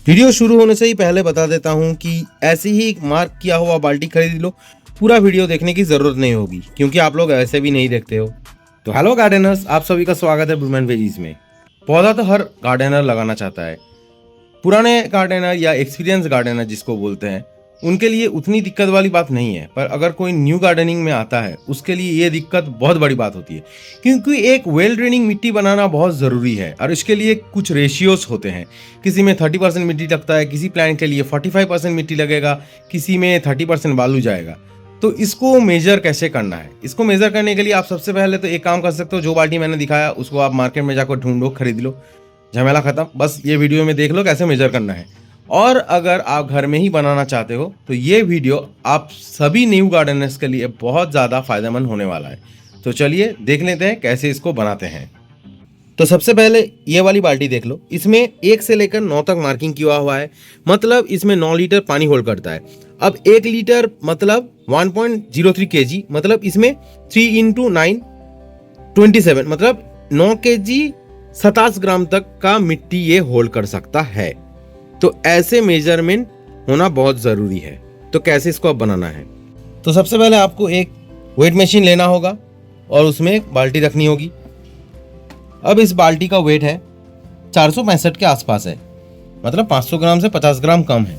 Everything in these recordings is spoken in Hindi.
वीडियो शुरू होने से ही पहले बता देता हूं कि ऐसे ही मार्क किया हुआ बाल्टी खरीद लो, पूरा वीडियो देखने की ज़रूरत नहीं होगी क्योंकि आप लोग ऐसे भी नहीं देखते हो। तो हेलो गार्डनर्स, आप सभी का स्वागत है ब्लूमैन वेजीज में। पौधा तो हर गार्डनर लगाना चाहता है। पुराने गार्डनर या एक्सपीरियंस गार्डनर जिसको बोलते हैं, उनके लिए उतनी दिक्कत वाली बात नहीं है, पर अगर कोई न्यू गार्डनिंग में आता है उसके लिए ये दिक्कत बहुत बड़ी बात होती है क्योंकि एक वेल ड्रेनिंग मिट्टी बनाना बहुत ज़रूरी है और इसके लिए कुछ रेशियोज होते हैं। किसी में 30% मिट्टी लगता है, किसी प्लांट के लिए 45% मिट्टी लगेगा, किसी में 30% बालू जाएगा। तो इसको मेजर कैसे करना है? इसको मेजर करने के लिए आप सबसे पहले तो एक काम कर सकते हो, जो बाल्टी मैंने दिखाया उसको आप मार्केट में जाकर ढूंढो, खरीद लो, झमेला खत्म। बस ये वीडियो में देख लो कैसे मेजर करना है। और अगर आप घर में ही बनाना चाहते हो तो ये वीडियो आप सभी न्यू गार्डनर्स के लिए बहुत ज़्यादा फायदेमंद होने वाला है। तो चलिए देख लेते हैं कैसे इसको बनाते हैं। तो सबसे पहले ये वाली बाल्टी देख लो, इसमें 1 से लेकर 9 तक मार्किंग किया हुआ है, मतलब इसमें 9 लीटर पानी होल्ड करता है। अब 1 लीटर मतलब 1.03 kg, मतलब इसमें 3 × 9 27, मतलब 9 kg 27 ग्राम तक का मिट्टी ये होल्ड कर सकता है। तो ऐसे मेजरमेंट होना बहुत ज़रूरी है। तो कैसे इसको अब बनाना है? तो सबसे पहले आपको एक वेट मशीन लेना होगा और उसमें एक बाल्टी रखनी होगी। अब इस बाल्टी का वेट है 465 के आसपास है, मतलब 500 ग्राम से 50 ग्राम कम है।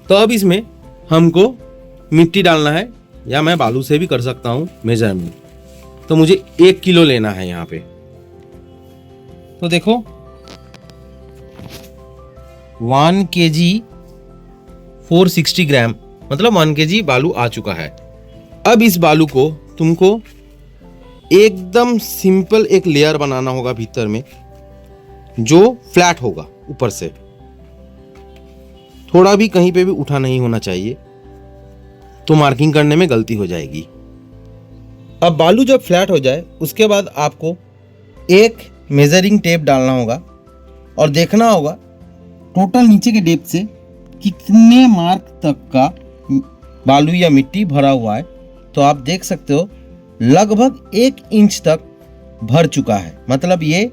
तो अब इसमें हमको मिट्टी डालना है, या मैं बालू से भी कर सकता हूँ मेजरमेंट। तो मुझे 1 किलो लेना है यहाँ पे। तो देखो 1 kg 460 ग्राम, मतलब 1 kg बालू आ चुका है। अब इस बालू को तुमको एकदम सिंपल एक लेयर बनाना होगा भीतर में, जो फ्लैट होगा ऊपर से, थोड़ा भी कहीं पे भी उठा नहीं होना चाहिए, तो मार्किंग करने में गलती हो जाएगी। अब बालू जब फ्लैट हो जाए उसके बाद आपको एक मेजरिंग टेप डालना होगा और देखना होगा टोटल नीचे के डेप्थ से कितने मार्क तक का बालू या मिट्टी भरा हुआ है। तो आप देख सकते हो लगभग 1 इंच तक भर चुका है, मतलब ये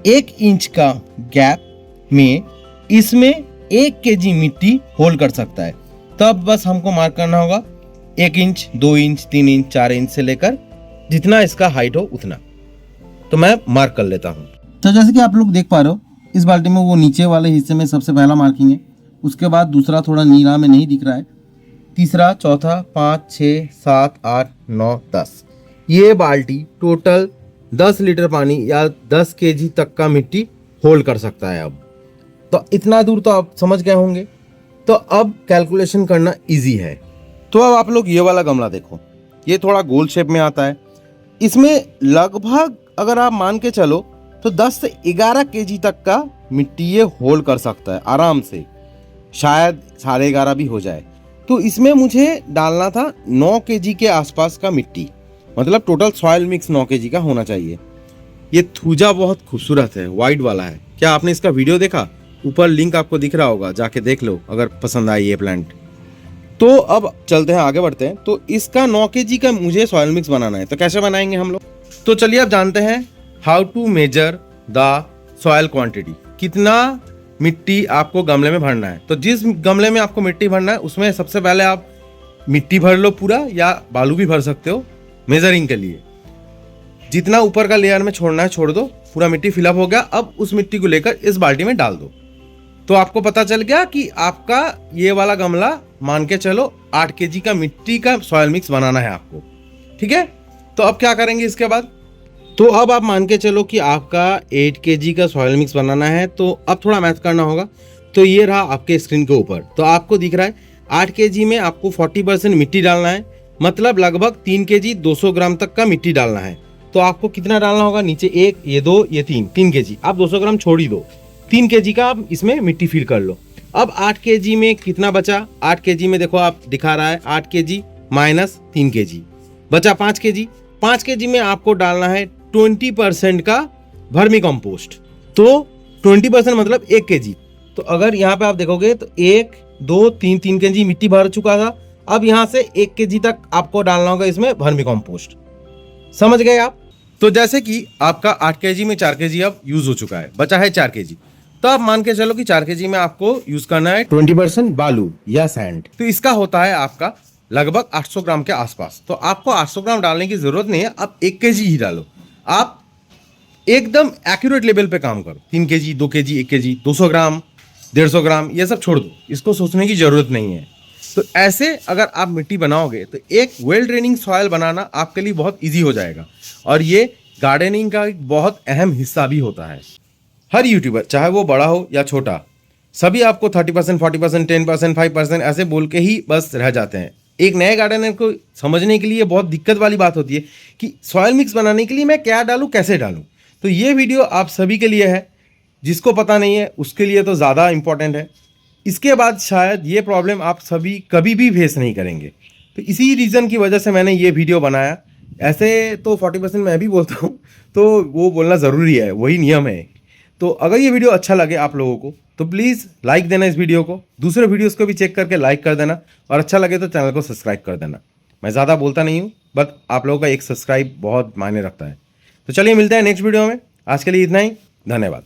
1 इंच का गैप में इसमें 1 kg मिट्टी होल्ड कर सकता है। तब बस हमको मार्क करना होगा 1 इंच, 2 इंच, 3 इंच, 4 इंच से लेकर जितना इसका हाइट हो उतना। तो मैं मार्क कर लेता हूँ। तो जैसे कि आप लोग देख पा रहे हो, इस बाल्टी में वो नीचे वाले हिस्से में सबसे पहला मार्किंग है, उसके बाद दूसरा थोड़ा नीला में नहीं दिख रहा है, तीसरा, चौथा, 5, 6, 7, 8, 9, 10। ये बाल्टी टोटल 10 लीटर पानी या 10 kg तक का मिट्टी होल्ड कर सकता है। अब तो इतना दूर तो आप समझ गए होंगे। तो अब कैलकुलेशन करना इजी है। तो अब आप लोग ये वाला गमला देखो, ये थोड़ा गोल शेप में आता है। इसमें लगभग अगर आप मान के चलो तो 10 से 11 kg तक का मिट्टी ये होल्ड कर सकता है आराम से, शायद 11.5 भी हो जाए। तो इसमें मुझे डालना था 9 kg के आसपास का मिट्टी, मतलब टोटल सॉइल मिक्स 9 kg का होना चाहिए। ये थूजा बहुत खूबसूरत है, वाइट वाला है। क्या आपने इसका वीडियो देखा? ऊपर लिंक आपको दिख रहा होगा, जाके देख लो अगर पसंद आई ये प्लांट। तो अब चलते हैं, आगे बढ़ते हैं। तो इसका 9 kg का मुझे सॉइल मिक्स बनाना है, तो कैसे बनाएंगे हम लोग? तो चलिए अब जानते हैं how to measure the soil quantity, कितना मिट्टी आपको गमले में भरना है। तो जिस गमले में आपको मिट्टी भरना है उसमें सबसे पहले आप मिट्टी भर लो पूरा, या बालू भी भर सकते हो मेजरिंग के लिए। जितना ऊपर का लेयर में छोड़ना है छोड़ दो, पूरा मिट्टी फिलअप हो गया। अब उस मिट्टी को लेकर इस बाल्टी में डाल दो। तो आपको पता चल गया कि आपका ये वाला गमला, मान के चलो 8 kg का मिट्टी का सॉइल मिक्स बनाना है आपको, ठीक है। तो अब क्या करेंगे इसके बाद? तो अब आप मान के चलो कि आपका 8 kg का सॉइल मिक्स बनाना है, तो अब थोड़ा मैथ करना होगा। तो ये रहा आपके स्क्रीन के ऊपर, तो आपको दिख रहा है 8 kg में आपको 40% मिट्टी डालना है, मतलब लगभग 3 kg 200 ग्राम तक का मिट्टी डालना है। तो आपको कितना डालना होगा? नीचे 1, ये 2, ये 3 kg। आप 200 ग्राम छोड़ ही दो, 3 kg का आप इसमें मिट्टी फिल कर लो। अब 8 kg में कितना बचा? 8 kg में देखो आप दिखा रहा है 8 kg माइनस 3 kg, बचा 5 kg। 5 kg में आपको डालना है 20% का वर्मी कंपोस्ट। तो 20% मतलब 1 kg। तो अगर यहाँ पे आप देखोगे तो 1, 2, 3 kg मिट्टी भर चुका था। अब यहाँ से 1 kg तक आपको डालना होगा इसमें वर्मी कंपोस्ट। समझ गए आप? तो जैसे कि आपका 8 kg में 4 kg अब यूज हो चुका है, बचा है 4 kg। तो आप मान के चलो कि 4 kg में आपको यूज करना है 20% बालू या सैंड। तो इसका होता है आपका लगभग 800 ग्राम के आसपास। तो आपको 800 ग्राम डालने की जरूरत नहीं है, आप 1 kg ही डालो। आप एकदम एक्यूरेट लेवल पे काम करो। 3 kg, 2 kg, 1 kg, 200 ग्राम, 150 ग्राम, ये सब छोड़ दो, इसको सोचने की जरूरत नहीं है। तो ऐसे अगर आप मिट्टी बनाओगे तो एक वेल ड्रेनिंग सॉइल बनाना आपके लिए बहुत इजी हो जाएगा, और ये गार्डनिंग का एक बहुत अहम हिस्सा भी होता है। हर यूट्यूबर, चाहे वो बड़ा हो या छोटा, सभी आपको 30%, 40%, 10%, 5% ऐसे बोल के ही बस रह जाते हैं। एक नए गार्डनर को समझने के लिए बहुत दिक्कत वाली बात होती है कि सॉइल मिक्स बनाने के लिए मैं क्या डालूं, कैसे डालूं। तो ये वीडियो आप सभी के लिए है, जिसको पता नहीं है उसके लिए तो ज़्यादा इंपॉर्टेंट है। इसके बाद शायद ये प्रॉब्लम आप सभी कभी भी फेस नहीं करेंगे। तो इसी रीज़न की वजह से मैंने ये वीडियो बनाया। ऐसे तो 40% मैं भी बोलता हूँ, तो वो बोलना ज़रूरी है, वही नियम है। तो अगर ये वीडियो अच्छा लगे आप लोगों को तो प्लीज़ लाइक देना इस वीडियो को, दूसरे वीडियोस को भी चेक करके लाइक कर देना, और अच्छा लगे तो चैनल को सब्सक्राइब कर देना। मैं ज़्यादा बोलता नहीं हूँ, बट आप लोगों का एक सब्सक्राइब बहुत मायने रखता है। तो चलिए मिलते हैं नेक्स्ट वीडियो में। आज के लिए इतना ही, धन्यवाद।